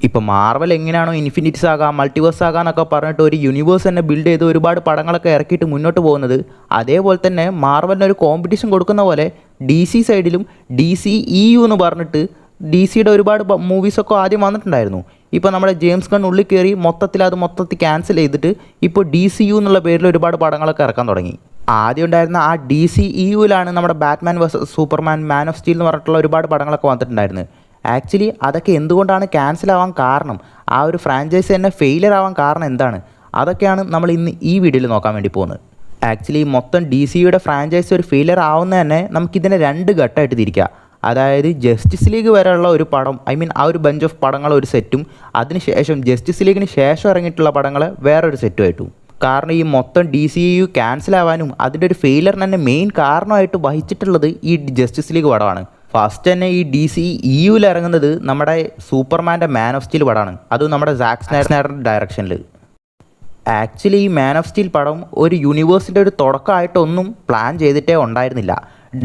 ഇപ്പോൾ മാർവൽ എങ്ങനെയാണോ infinity saga, multiverse saga എന്നൊക്കെ പറഞ്ഞിട്ട് ഒരു യൂണിവേഴ്സ് തന്നെ ബിൽഡ് ചെയ്ത് ഒരുപാട് പടങ്ങളൊക്കെ ഇറക്കിയിട്ട് മുന്നോട്ട് പോകുന്നത്, അതേപോലെ തന്നെ മാർവലിന് ഒരു കോമ്പറ്റീഷൻ കൊടുക്കുന്ന പോലെ ഡി സി സൈഡിലും DCEU എന്ന് പറഞ്ഞിട്ട് DC-യുടെ ഒരുപാട് മൂവീസൊക്കെ ആദ്യം വന്നിട്ടുണ്ടായിരുന്നു. ഇപ്പോൾ നമ്മുടെ ജെയിംസ് ഗൺ ഉള്ളിൽ കയറി മൊത്തത്തിൽ ക്യാൻസൽ ചെയ്തിട്ട് ഇപ്പോൾ DCU എന്നുള്ള പേരിൽ ഒരുപാട് പടങ്ങളൊക്കെ ഇറക്കാൻ തുടങ്ങി. ആദ്യം ഉണ്ടായിരുന്ന ആ DCEUവിലാണ് നമ്മുടെ Batman versus Superman, man of steel എന്ന് പറഞ്ഞിട്ടുള്ള ഒരുപാട് പടങ്ങളൊക്കെ വന്നിട്ടുണ്ടായിരുന്നു. ആക്ച്വലി അതൊക്കെ എന്തുകൊണ്ടാണ് ക്യാൻസൽ ആവാൻ കാരണം, ആ ഒരു ഫ്രാഞ്ചൈസി തന്നെ ഫെയിലിയർ ആവാൻ കാരണം എന്താണ്, അതൊക്കെയാണ് നമ്മൾ ഇന്ന് ഈ വീഡിയോയിൽ നോക്കാൻ വേണ്ടി പോകുന്നത്. ആക്ച്വലി മൊത്തം DCയുടെ ഫ്രാഞ്ചൈസി ഒരു ഫെയിലിയർ ആവുന്ന തന്നെ നമുക്കിതിനെ 2 ഘട്ടമായിട്ട് തിരിക്കാം. അതായത് ജസ്റ്റിസ് ലീഗ് വരെയുള്ള ഒരു പടം, ആ ഒരു ബഞ്ച് ഓഫ് പടങ്ങൾ ഒരു സെറ്റും, അതിനുശേഷം ജസ്റ്റിസ് ലീഗിന് ശേഷം ഇറങ്ങിയിട്ടുള്ള പടങ്ങൾ വേറൊരു സെറ്റുമായിട്ടും. കാരണം ഈ മൊത്തം DCEU ക്യാൻസൽ ആവാനും അതിൻ്റെ ഒരു ഫെയിലിയറിന് തന്നെ മെയിൻ കാരണമായിട്ട് വഹിച്ചിട്ടുള്ളത് ഈ ജസ്റ്റിസ് ലീഗ് പടമാണ്. ഫസ്റ്റ് തന്നെ ഈ DCEUവിൽ ഇറങ്ങുന്നത് നമ്മുടെ സൂപ്പർമാൻ്റെ മാൻ ഓഫ് സ്റ്റീൽ പടമാണ്, അതും നമ്മുടെ സാക്ക് സ്നൈഡറിൻ്റെ ഡയറക്ഷനിൽ. ആക്ച്വലി ഈ മാൻ ഓഫ് സ്റ്റീൽ പടം ഒരു യൂണിവേഴ്സിൻ്റെ ഒരു തുടക്കമായിട്ടൊന്നും പ്ലാൻ ചെയ്തിട്ടേ ഉണ്ടായിരുന്നില്ല.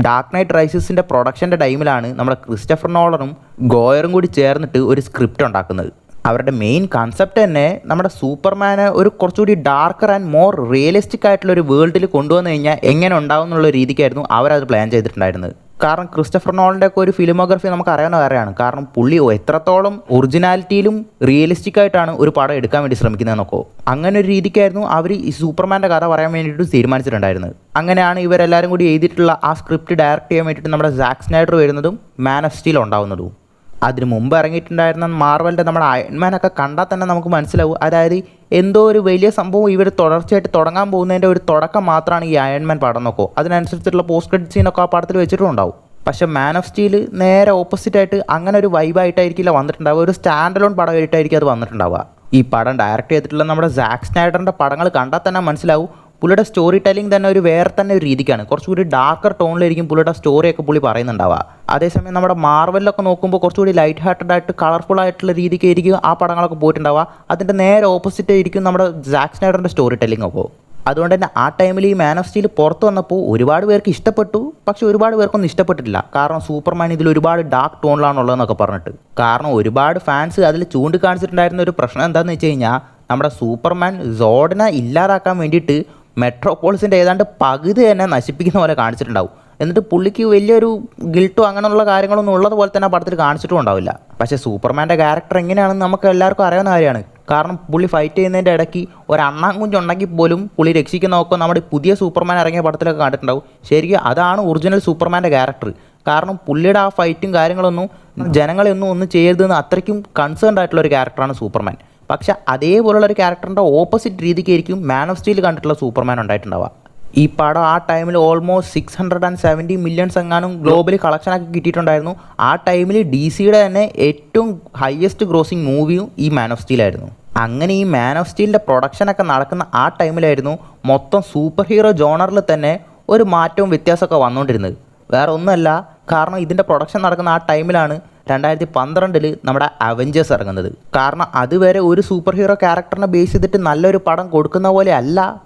ഡാർക്ക് നൈറ്റ് റൈസസിൻ്റെ പ്രൊഡക്ഷൻ്റെ ടൈമിലാണ് നമ്മുടെ ക്രിസ്റ്റഫർ നോളനും ഗോയറും കൂടി ചേർന്നിട്ട് ഒരു സ്ക്രിപ്റ്റ് ഉണ്ടാക്കുന്നത്. അവരുടെ മെയിൻ കൺസെപ്റ്റ് തന്നെ നമ്മുടെ സൂപ്പർമാനെ ഒരു കുറച്ചുകൂടി ഡാർക്കർ ആൻഡ് മോർ റിയലിസ്റ്റിക് ആയിട്ടുള്ള ഒരു വേൾഡിൽ കൊണ്ടുവന്നു കഴിഞ്ഞാൽ എങ്ങനെ ഉണ്ടാവും എന്നുള്ള രീതിക്കായിരുന്നു അവരത് പ്ലാൻ ചെയ്തിട്ടുണ്ടായിരുന്നത്. കാരണം ക്രിസ്റ്റഫർ നോളൻ്റെ ഒക്കെ ഒരു ഫിലിമോഗ്രഫി നമുക്ക് അറിയാവുന്ന കാര്യമാണ്. കാരണം പുള്ളി എത്രത്തോളം ഒറിജിനാലിറ്റിയിലും റിയലിസ്റ്റിക് ആയിട്ടാണ് ഒരു പടം എടുക്കാൻ വേണ്ടി ശ്രമിക്കുന്നതെന്നൊക്കെ, അങ്ങനെ ഒരു രീതിക്കായിരുന്നു അവർ ഈ സൂപ്പർമാൻ്റെ കഥ പറയാൻ വേണ്ടിയിട്ട് തീരുമാനിച്ചിട്ടുണ്ടായിരുന്നത്. അങ്ങനെയാണ് ഇവരെല്ലാവരും കൂടി എഴുതിയിട്ടുള്ള ആ സ്ക്രിപ്റ്റ് ഡയറക്റ്റ് ചെയ്യാൻ വേണ്ടിയിട്ട് നമ്മുടെ സാക്ക് സ്നൈഡർ വരുന്നതും മാൻ ഓഫ് സ്റ്റീൽ ഉണ്ടാവുന്നതും. അതിന് മുമ്പ് ഇറങ്ങിയിട്ടുണ്ടായിരുന്ന മാർവലിൻ്റെ നമ്മുടെ അയൺമാനൊക്കെ കണ്ടാൽ തന്നെ നമുക്ക് മനസ്സിലാവും, അതായത് എന്തോ ഒരു വലിയ സംഭവം ഇവർ തുടർച്ചയായിട്ട് തുടങ്ങാൻ പോകുന്നതിൻ്റെ ഒരു തുടക്കം മാത്രമാണ് ഈ അയൺമാൻ പടം നോക്കോ. അതിനനുസരിച്ചുള്ള പോസ്റ്റ് ക്രെഡിറ്റ് സീനൊക്കെ ആ പടത്തിൽ വെച്ചിട്ടുണ്ടാവും. പക്ഷേ മാൻ ഓഫ് സ്റ്റീൽ നേരെ ഓപ്പോസിറ്റായിട്ട് അങ്ങനെ ഒരു വൈബായിട്ടായിരിക്കില്ല വന്നിട്ടുണ്ടാവുക, ഒരു സ്റ്റാൻഡ് അലോൺ പടമായിട്ടായിരിക്കും അത് വന്നിട്ടുണ്ടാവുക. ഈ പടം ഡയറക്റ്റ് ചെയ്തിട്ടുള്ള നമ്മുടെ സാക്ക് സ്നൈഡറിൻ്റെ പടങ്ങൾ കണ്ടാൽ തന്നെ മനസ്സിലാവും, പുള്ളിയുടെ സ്റ്റോറി ടെല്ലിംഗ് തന്നെ ഒരു വേറെ തന്നെ ഒരു രീതിക്കാണ്. കുറച്ചുകൂടി ഡാർക്കർ ടോണിലായിരിക്കും പുള്ളിയുടെ സ്റ്റോറിയൊക്കെ പുള്ളി പറയുന്നുണ്ടാവുക. അതേസമയം നമ്മുടെ മാർവലിലൊക്കെ നോക്കുമ്പോൾ കുറച്ചുകൂടി ലൈറ്റ് ഹാർട്ടഡ് ആയിട്ട് കളർഫുൾ ആയിട്ടുള്ള രീതിക്കായിരിക്കും ആ പടങ്ങളൊക്കെ പോയിട്ടുണ്ടാവുക. അതിൻ്റെ നേരെ ഓപ്പോസിറ്റ് ആയിരിക്കും നമ്മുടെ സാക്ക് സ്നൈഡറിൻ്റെ സ്റ്റോറി ടെല്ലിംഗ് ഒക്കെ. അതുകൊണ്ട് തന്നെ ആ ടൈമിൽ ഈ മാൻ ഓഫ് സ്റ്റീൽ പുറത്ത് വന്നപ്പോൾ ഒരുപാട് പേർക്ക് ഇഷ്ടപ്പെട്ടു, പക്ഷേ ഒരുപാട് പേർക്കൊന്നും ഇഷ്ടപ്പെട്ടിട്ടില്ല. കാരണം സൂപ്പർമാൻ ഇതിൽ ഒരുപാട് ഡാർക്ക് ടോണിലാണുള്ളതെന്നൊക്കെ പറഞ്ഞിട്ട്. കാരണം ഒരുപാട് ഫാൻസ് അതിൽ ചൂണ്ടിക്കാണിച്ചിട്ടുണ്ടായിരുന്ന ഒരു പ്രശ്നം എന്താണെന്ന് വെച്ച് കഴിഞ്ഞാൽ, നമ്മുടെ സൂപ്പർമാൻ സോഡിനെ ഇല്ലാതാക്കാൻ വേണ്ടിയിട്ട് മെട്രോപോളിസിൻ്റെ ഏതാണ്ട് പകുതി തന്നെ നശിപ്പിക്കുന്ന പോലെ കാണിച്ചിട്ടുണ്ടാവും. എന്നിട്ട് പുള്ളിക്ക് വലിയൊരു ഗിൽട്ടോ അങ്ങനെയുള്ള കാര്യങ്ങളൊന്നും ഉള്ളതുപോലെ തന്നെ പടത്തിൽ കാണിച്ചിട്ടും ഉണ്ടാവില്ല. പക്ഷേ സൂപ്പർമാൻ്റെ ക്യാരക്ടർ എങ്ങനെയാണെന്ന് നമുക്ക് എല്ലാവർക്കും അറിയാവുന്ന കാര്യമാണ്. കാരണം പുള്ളി ഫൈറ്റ് ചെയ്യുന്നതിൻ്റെ ഇടയ്ക്ക് ഒരു അണ്ണാങ്കുഞ്ചുണ്ടെങ്കിൽ പോലും പുള്ളി രക്ഷിക്കുന്നതൊക്കെ നമ്മുടെ പുതിയ സൂപ്പർമാൻ ഇറങ്ങിയ പടത്തിലൊക്കെ കണ്ടിട്ടുണ്ടാവും. ശരിക്കും അതാണ് ഒറിജിനൽ സൂപ്പർമാൻ്റെ ക്യാരക്ടർ. കാരണം പുള്ളിയുടെ ആ ഫൈറ്റും കാര്യങ്ങളൊന്നും ജനങ്ങളെയൊന്നും ഒന്നും ചെയ്യരുതെന്ന് അത്രയ്ക്കും കൺസേൺഡ് ആയിട്ടുള്ള ഒരു ക്യാരക്ടറാണ് സൂപ്പർമാൻ. പക്ഷേ അതേപോലുള്ള ഒരു ക്യാരക്ടറിൻ്റെ ഓപ്പോസിറ്റ് രീതിക്കായിരിക്കും മാൻ ഓഫ് സ്റ്റീൽ കണ്ടിട്ടുള്ള സൂപ്പർമാൻ ഉണ്ടായിട്ടുണ്ടാവുക. ഈ പടം ആ ടൈമിൽ ഓൾമോസ്റ്റ് 670 മില്യൺസ് എങ്ങാനും ഗ്ലോബലി കളക്ഷനൊക്കെ കിട്ടിയിട്ടുണ്ടായിരുന്നു. ആ ടൈമിൽ DCയുടെ തന്നെ ഏറ്റവും ഹയസ്റ്റ് ഗ്രോസിങ് മൂവിയും ഈ മാൻ ഓഫ് സ്റ്റീൽ ആയിരുന്നു. അങ്ങനെ ഈ മാൻ ഓഫ് സ്റ്റീലിൻ്റെ പ്രൊഡക്ഷനൊക്കെ നടക്കുന്ന ആ ടൈമിലായിരുന്നു മൊത്തം സൂപ്പർ ഹീറോ ജോണറിൽ തന്നെ ഒരു മാറ്റവും വ്യത്യാസമൊക്കെ വന്നുകൊണ്ടിരുന്നത്. വേറെ ഒന്നുമല്ല, കാരണം ഇതിൻ്റെ പ്രൊഡക്ഷൻ നടക്കുന്ന ആ ടൈമിലാണ് 2012 നമ്മുടെ അവഞ്ചേഴ്സ് ഇറങ്ങുന്നത്. കാരണം അതുവരെ ഒരു സൂപ്പർ ഹീറോ ക്യാരക്ടറിനെ ബേസ് ചെയ്തിട്ട് നല്ലൊരു പടം കൊടുക്കുന്ന പോലെ അല്ല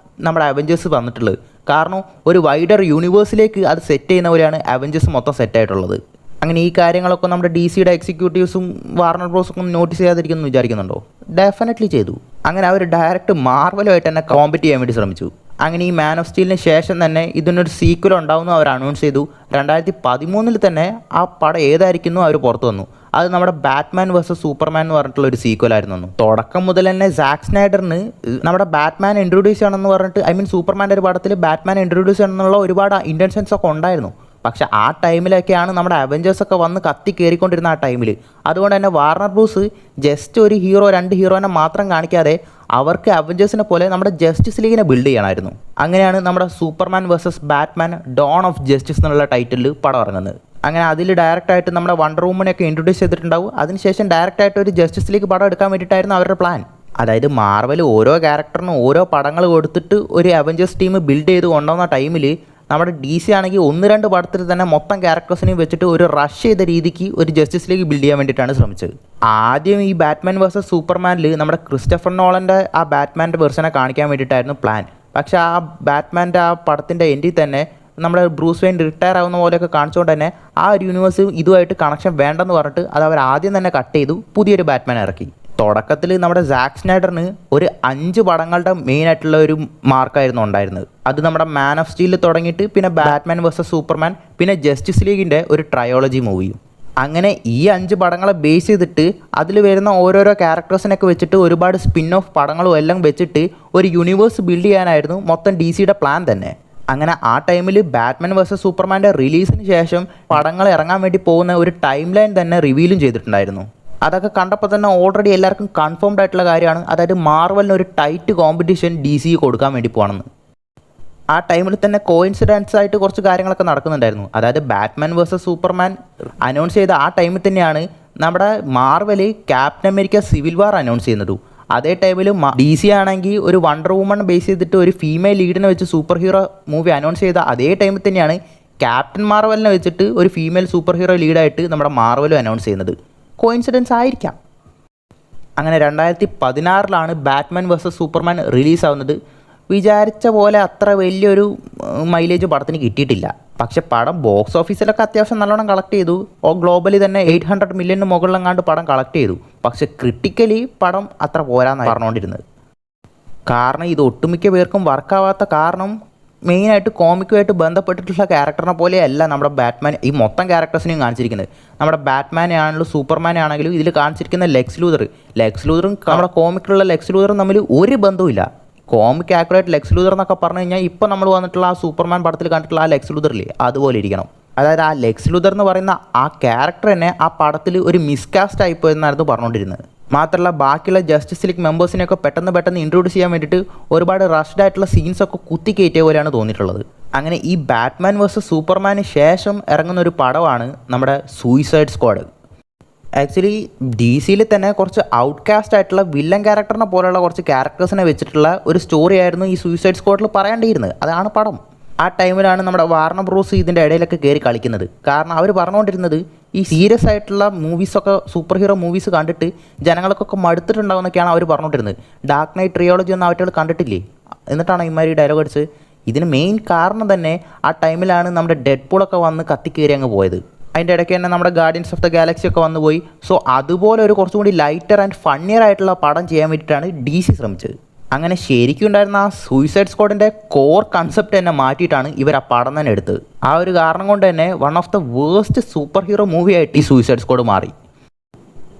നമ്മുടെ അവഞ്ചേഴ്സ് വന്നിട്ടുള്ളത്. കാരണം ഒരു വൈഡർ യൂണിവേഴ്സിലേക്ക് അത് സെറ്റ് ചെയ്യുന്ന പോലെയാണ് അവഞ്ചേഴ്സ് മൊത്തം സെറ്റായിട്ടുള്ളത്. അങ്ങനെ ഈ കാര്യങ്ങളൊക്കെ നമ്മുടെ DCയുടെ എക്സിക്യൂട്ടീവ്സും വാർണർ ബ്രോസൊക്കെ നോട്ടീസ് ചെയ്യാതിരിക്കുമെന്ന് വിചാരിക്കുന്നുണ്ടോ? ഡെഫിനറ്റ്ലി ചെയ്തു. അങ്ങനെ അവർ ഡയറക്റ്റ് മാർവലുമായിട്ട് തന്നെ കോമ്പറ്റ് ചെയ്യാൻ വേണ്ടി ശ്രമിച്ചു. അങ്ങനെ ഈ മാൻ ഓഫ് സ്റ്റീലിന് ശേഷം തന്നെ ഇതിനൊരു സീക്വൽ ഉണ്ടാവുമെന്ന് അവർ അനൗൺസ് ചെയ്തു. 2013 തന്നെ ആ പടം ഏതായിരിക്കുന്നു അവർ പുറത്തു വന്നു. അത് നമ്മുടെ ബാറ്റ്മാൻ വേഴ്സസ് സൂപ്പർമാൻ എന്ന് പറഞ്ഞിട്ടുള്ള ഒരു സീക്വലായിരുന്നു. തുടക്കം മുതൽ തന്നെ സാക്ക് സ്നൈഡറിന് നമ്മുടെ ബാറ്റ്മാൻ ഇൻട്രൊഡ്യൂസ് ചെയ്യണമെന്ന് പറഞ്ഞിട്ട് സൂപ്പർമാൻ്റെ ഒരു പടത്തിൽ ബാറ്റ്മാൻ ഇൻട്രൊഡ്യൂസ് ചെയ്യണമെന്നുള്ള ഒരുപാട് ഇൻറ്റൻഷൻസ് ഒക്കെ ഉണ്ടായിരുന്നു. പക്ഷേ ആ ടൈമിലൊക്കെയാണ് നമ്മുടെ അവഞ്ചേഴ്സൊക്കെ വന്ന് കത്തി കയറിക്കൊണ്ടിരുന്ന ആ ടൈമിൽ. അതുകൊണ്ട് തന്നെ വാർണർ ബ്രൂസ് ജസ്റ്റ് ഒരു ഹീറോ 2 ഹീറോനെ മാത്രം കാണിക്കാതെ അവർക്ക് അവഞ്ചേഴ്സിനെ പോലെ നമ്മുടെ ജസ്റ്റിസ് ലീഗിനെ ബിൽഡ് ചെയ്യണമായിരുന്നു. അങ്ങനെയാണ് നമ്മുടെ Superman versus Batman Dawn of Justice എന്നുള്ള ടൈറ്റിലിൽ പടം ഇറങ്ങുന്നത്. അങ്ങനെ അതിൽ ഡയറക്റ്റായിട്ട് നമ്മുടെ വണ്ടർ വുമനെയൊക്കെ ഇൻട്രൊഡ്യൂസ് ചെയ്തിട്ടുണ്ടാവും. അതിനുശേഷം ഡയറക്റ്റായിട്ട് ഒരു ജസ്റ്റിസ് ലീഗ് പടം എടുക്കാൻ വേണ്ടിയിട്ടായിരുന്നു അവരുടെ പ്ലാൻ. അതായത് മാർവൽ ഓരോ ക്യാരക്ടറിനും ഓരോ പടങ്ങൾ കൊടുത്തിട്ട് ഒരു അവഞ്ചേഴ്സ് ടീം ബിൽഡ് ചെയ്ത് കൊണ്ടുവന്ന ടൈമിൽ നമ്മുടെ DC ആണെങ്കിൽ 1-2 പടത്തിൽ തന്നെ മൊത്തം ക്യാരക്ടേഴ്സിനെയും വെച്ചിട്ട് ഒരു റഷ് ചെയ്ത രീതിക്ക് ഒരു ജസ്റ്റിസ് ലീഗ് ബിൽഡ് ചെയ്യാൻ വേണ്ടിയിട്ടാണ് ശ്രമിച്ചത്. ആദ്യം ഈ ബാറ്റ്മാൻ വേഴ്സസ് സൂപ്പർമാനിൽ നമ്മുടെ ക്രിസ്റ്റഫർ നോളൻ്റെ ആ ബാറ്റ്മാൻ്റെ വെർഷനെ കാണിക്കാൻ വേണ്ടിയിട്ടായിരുന്നു പ്ലാൻ. പക്ഷേ ആ ബാറ്റ്മാൻ്റെ ആ പടത്തിൻ്റെ എൻഡിൽ തന്നെ നമ്മുടെ ബ്രൂസ് വെയിൻ റിട്ടയർ ആവുന്ന പോലെയൊക്കെ കാണിച്ചുകൊണ്ട് തന്നെ ആ ഒരു യൂണിവേഴ്സ് ഇതുമായിട്ട് കണക്ഷൻ വേണ്ടെന്ന് പറഞ്ഞിട്ട് അത് അവർ ആദ്യം തന്നെ കട്ട് ചെയ്തു, പുതിയൊരു ബാറ്റ്മാൻ ഇറക്കി. തുടക്കത്തിൽ നമ്മുടെ സാക്ക് സ്നൈഡറിന് ഒരു 5 പടങ്ങളുടെ മെയിൻ ആയിട്ടുള്ള ഒരു മാർക്കായിരുന്നു ഉണ്ടായിരുന്നത്. അത് നമ്മുടെ മാൻ ഓഫ് സ്റ്റീൽ തുടങ്ങിയിട്ട് പിന്നെ ബാറ്റ്മാൻ വേഴ്സസ് സൂപ്പർമാൻ, പിന്നെ ജസ്റ്റിസ് ലീഗിൻ്റെ ഒരു ട്രയോളജി മൂവിയും. അങ്ങനെ ഈ 5 പടങ്ങളെ ബേസ് ചെയ്തിട്ട് അതിൽ വരുന്ന ഓരോരോ ക്യാരക്ടേഴ്സിനൊക്കെ വെച്ചിട്ട് ഒരുപാട് സ്പിൻ ഓഫ് പടങ്ങളും എല്ലാം വെച്ചിട്ട് ഒരു യൂണിവേഴ്സ് ബിൽഡ് ചെയ്യാനായിരുന്നു മൊത്തം DC-യുടെ പ്ലാൻ തന്നെ. അങ്ങനെ ആ ടൈമിൽ ബാറ്റ്മാൻ വേഴ്സസ് സൂപ്പർമാൻ്റെ റിലീസിന് ശേഷം പടങ്ങൾ ഇറങ്ങാൻ വേണ്ടി പോകുന്ന ഒരു ടൈം ലൈൻ തന്നെ റിവീലും ചെയ്തിട്ടുണ്ടായിരുന്നു. അതൊക്കെ കണ്ടപ്പോൾ തന്നെ ഓൾറെഡി എല്ലാവർക്കും കൺഫേംഡ് ആയിട്ടുള്ള കാര്യമാണ്, അതായത് മാർവലിന് ഒരു ടൈറ്റ് കോമ്പറ്റീഷൻ DC കൊടുക്കാൻ വേണ്ടി പോകണമെന്ന്. ആ ടൈമിൽ തന്നെ കോയിൻസിഡൻസ് ആയിട്ട് കുറച്ച് കാര്യങ്ങളൊക്കെ നടക്കുന്നുണ്ടായിരുന്നു. അതായത് ബാറ്റ്മാൻ വേഴ്സസ് സൂപ്പർമാൻ അനൗൺസ് ചെയ്ത ആ ടൈമിൽ തന്നെയാണ് നമ്മുടെ മാർവൽ ക്യാപ്റ്റൻ അമേരിക്ക സിവിൽ വാർ അനൗൺസ് ചെയ്യുന്നത്. അതേ ടൈമിൽ DC ആണെങ്കിൽ ഒരു വണ്ടർ വുമൺ ബേസ് ചെയ്തിട്ട് ഒരു ഫീമെയിൽ ലീഡിനെ വെച്ച് സൂപ്പർ ഹീറോ മൂവി അനൗൺസ് ചെയ്ത അതേ ടൈമിൽ തന്നെയാണ് ക്യാപ്റ്റൻ മാർവലിനെ വെച്ചിട്ട് ഒരു ഫീമെയിൽ സൂപ്പർ ഹീറോ ലീഡായിട്ട് നമ്മുടെ മാർവലും അനൗൺസ് ചെയ്യുന്നത്. കോയിൻസിഡൻസ് ആയിരിക്കാം. അങ്ങനെ 2016 ബാറ്റ്മാൻ വേഴ്സസ് സൂപ്പർമാൻ റിലീസാവുന്നത്. വിചാരിച്ച പോലെ അത്ര വലിയൊരു മൈലേജ് പടത്തിന് കിട്ടിയിട്ടില്ല. പക്ഷെ പടം ബോക്സ് ഓഫീസിലൊക്കെ അത്യാവശ്യം നല്ലോണം കളക്ട് ചെയ്തു. ഗ്ലോബലി തന്നെ 800 മില്യന് മുകളിലെങ്ങാണ്ട് പടം കളക്ട് ചെയ്തു. പക്ഷെ ക്രിട്ടിക്കലി പടം അത്ര പോരാന്നാണ് പറഞ്ഞുകൊണ്ടിരുന്നത്. കാരണം ഇത് ഒട്ടുമിക്ക പേർക്കും വർക്കാവാത്ത കാരണം മെയിനായിട്ട് കോമിക്കുമായിട്ട് ബന്ധപ്പെട്ടിട്ടുള്ള ക്യാരക്ടറിനെ പോലെയല്ല നമ്മുടെ ബാറ്റ്മാൻ ഈ മൊത്തം ക്യാരക്ടേഴ്സിനെയും കാണിച്ചിരിക്കുന്നത്. നമ്മുടെ ബാറ്റ്മാനെ ആണെങ്കിലും സൂപ്പർമാനെ ആണെങ്കിലും ഇതിൽ കാണിച്ചിരിക്കുന്ന ലെക്സ് ലൂതറും നമ്മുടെ കോമിക്കിലുള്ള ലെക്സ് ലൂതറും തമ്മിൽ ഒരു ബന്ധവുമില്ല. കോമിക് ആക്യുറേറ്റ് ലെക്സ് ലൂതർ എന്നൊക്കെ പറഞ്ഞു കഴിഞ്ഞാൽ ഇപ്പോൾ നമ്മൾ വന്നിട്ടുള്ള ആ സൂപ്പർമാൻ പടത്തിൽ കണ്ടിട്ടുള്ള ആ ലെക്സ് ലൂതറില്ലേ അതുപോലെ ഇരിക്കണം. അതായത് ആ ലെക്സ് ലൂതർ എന്ന് പറയുന്ന ആ ക്യാരക്ടർ തന്നെ ആ പടത്തിൽ ഒരു മിസ്കാസ്റ്റ് ആയിപ്പോയി എന്നായിരുന്നു പറഞ്ഞുകൊണ്ടിരുന്നത്. മാത്രമല്ല ബാക്കിയുള്ള ജസ്റ്റിസ് ലീഗ് മെമ്പേഴ്സിനെയൊക്കെ പെട്ടെന്ന് ഇൻട്രൊഡ്യൂസ് ചെയ്യാൻ വേണ്ടിയിട്ട് ഒരുപാട് റഷ്ഡ് ആയിട്ടുള്ള സീൻസൊക്കെ കുത്തിക്കയറ്റിയ പോലെയാണ് തോന്നിയിട്ടുള്ളത്. അങ്ങനെ ഈ ബാറ്റ്മാൻ വേഴ്സസ് സൂപ്പർമാന് ശേഷം ഇറങ്ങുന്ന ഒരു പടമാണ് നമ്മുടെ സൂയിസൈഡ് സ്ക്വാഡ്. ആക്ച്വലി DC-യിൽ തന്നെ കുറച്ച് ഔട്ട്കാസ്റ്റ് ആയിട്ടുള്ള വില്ലൻ ക്യാരക്ടറിനെ പോലെയുള്ള കുറച്ച് ക്യാരക്ടേഴ്സിനെ വെച്ചിട്ടുള്ള ഒരു സ്റ്റോറി ആയിരുന്നു ഈ സൂയിസൈഡ് സ്ക്വാഡിൽ പറയേണ്ടിയിരുന്നത്. അതാണ് പടം. ആ ടൈമിലാണ് നമ്മുടെ വാർണർ ബ്രോസ് ഇതിൻ്റെ ഇടയിലൊക്കെ കയറി കളിക്കുന്നത്. കാരണം അവർ പറഞ്ഞുകൊണ്ടിരുന്നത് ഈ സീരിയസ് ആയിട്ടുള്ള മൂവീസൊക്കെ സൂപ്പർ ഹീറോ മൂവീസ് കണ്ടിട്ട് ജനങ്ങൾക്കൊക്കെ മടുത്തിട്ടുണ്ടാവുമെന്നൊക്കെയാണ് അവർ പറഞ്ഞുകൊണ്ടിരുന്നത്. ഡാർക്ക് നൈറ്റ് ട്രിയോളജി ഒന്നും അവറ്റകൾ കണ്ടിട്ടില്ലേ, എന്നിട്ടാണ് ഇമാരി ഡയലോഗ് അടിച്ച്. ഇതിന് മെയിൻ കാരണം തന്നെ ആ ടൈമിലാണ് നമ്മുടെ ഡെഡ്പൂളൊക്കെ വന്ന് കത്തിക്കയറി അങ്ങ് പോയത്. അതിൻ്റെ ഇടയ്ക്ക് തന്നെ നമ്മുടെ ഗാർഡിയൻസ് ഓഫ് ദ ഗാലക്സി ഒക്കെ വന്നു പോയി. സോ അതുപോലെ ഒരു കുറച്ചും കൂടി ലൈറ്റർ ആൻഡ് ഫണ്ണിയർ ആയിട്ടുള്ള പടം ചെയ്യാൻ വേണ്ടിയിട്ടാണ് DC ശ്രമിച്ചത്. അങ്ങനെ ശരിക്കും ഉണ്ടായിരുന്ന ആ സൂയിസൈഡ് സ്ക്വാഡിൻ്റെ കോർ കൺസെപ്റ്റ് തന്നെ മാറ്റിയിട്ടാണ് ഇവർ ആ പടം തന്നെ എടുത്തത്. ആ ഒരു കാരണം കൊണ്ട് തന്നെ one of the worst super hero movie ആയിട്ട് ഈ സൂയിസൈഡ് സ്ക്വാഡ് മാറി.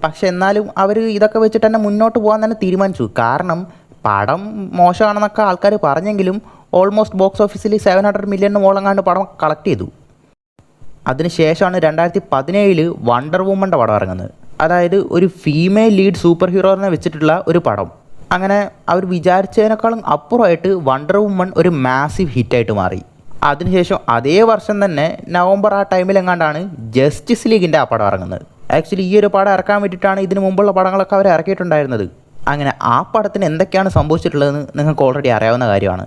പക്ഷെ എന്നാലും അവർ ഇതൊക്കെ വെച്ചിട്ട് തന്നെ മുന്നോട്ട് പോകാൻ തന്നെ തീരുമാനിച്ചു. കാരണം പടം മോശമാണെന്നൊക്കെ ആൾക്കാർ പറഞ്ഞെങ്കിലും ഓൾമോസ്റ്റ് ബോക്സ് ഓഫീസിൽ 700 മില്യണിന് മുകളെങ്ങാണ്ട് പടം കളക്ട് ചെയ്തു. അതിനുശേഷമാണ് 2017 വണ്ടർ വുമൻ്റെ പടം ഇറങ്ങുന്നത്. അതായത് ഒരു ഫീമെയിൽ ലീഡ് സൂപ്പർ ഹീറോനെ വെച്ചിട്ടുള്ള ഒരു പടം. അങ്ങനെ അവർ വിചാരിച്ചതിനേക്കാളും അപ്പുറമായിട്ട് വണ്ടർ വുമൺ ഒരു മാസീവ് ഹിറ്റായിട്ട് മാറി. അതിനുശേഷം അതേ വർഷം തന്നെ നവംബർ ആ ടൈമിലെങ്ങാണ്ടാണ് ജസ്റ്റിസ് ലീഗിൻ്റെ ആ പടം ഇറങ്ങുന്നത്. ആക്ച്വലി ഈ ഒരു പടം ഇറക്കാൻ വേണ്ടിയിട്ടാണ് ഇതിന് മുമ്പുള്ള പടങ്ങളൊക്കെ അവർ ഇറക്കിയിട്ടുണ്ടായിരുന്നത്. അങ്ങനെ ആ പടത്തിന് എന്തൊക്കെയാണ് സംഭവിച്ചിട്ടുള്ളതെന്ന് നിങ്ങൾക്ക് ഓൾറെഡി അറിയാവുന്ന കാര്യമാണ്.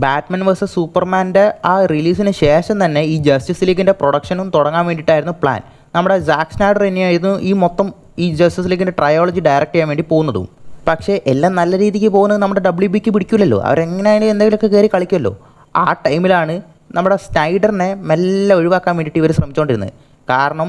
ബാറ്റ്മാൻ വേഴ്സസ് സൂപ്പർമാൻ്റെ ആ റിലീസിന് ശേഷം തന്നെ ഈ ജസ്റ്റിസ് ലീഗിൻ്റെ പ്രൊഡക്ഷനും തുടങ്ങാൻ വേണ്ടിയിട്ടായിരുന്നു പ്ലാൻ. നമ്മുടെ സാക്ക് സ്നൈഡർ തന്നെയായിരുന്നു ഈ ജസ്റ്റിസ് ലീഗിൻ്റെ ട്രയോളജി ഡയറക്റ്റ് ചെയ്യാൻ വേണ്ടി പോകുന്നതും. പക്ഷേ എല്ലാം നല്ല രീതിക്ക് പോകുന്നത് നമ്മുടെ WBക്ക് പിടിക്കില്ലല്ലോ, അവരെങ്ങനെയായാലും എന്തെങ്കിലുമൊക്കെ കയറി കളിക്കുമല്ലോ. ആ ടൈമിലാണ് നമ്മുടെ സ്നൈഡറിനെ മെല്ലെ ഒഴിവാക്കാൻ വേണ്ടിയിട്ട് ഇവർ ശ്രമിച്ചുകൊണ്ടിരുന്നത്. കാരണം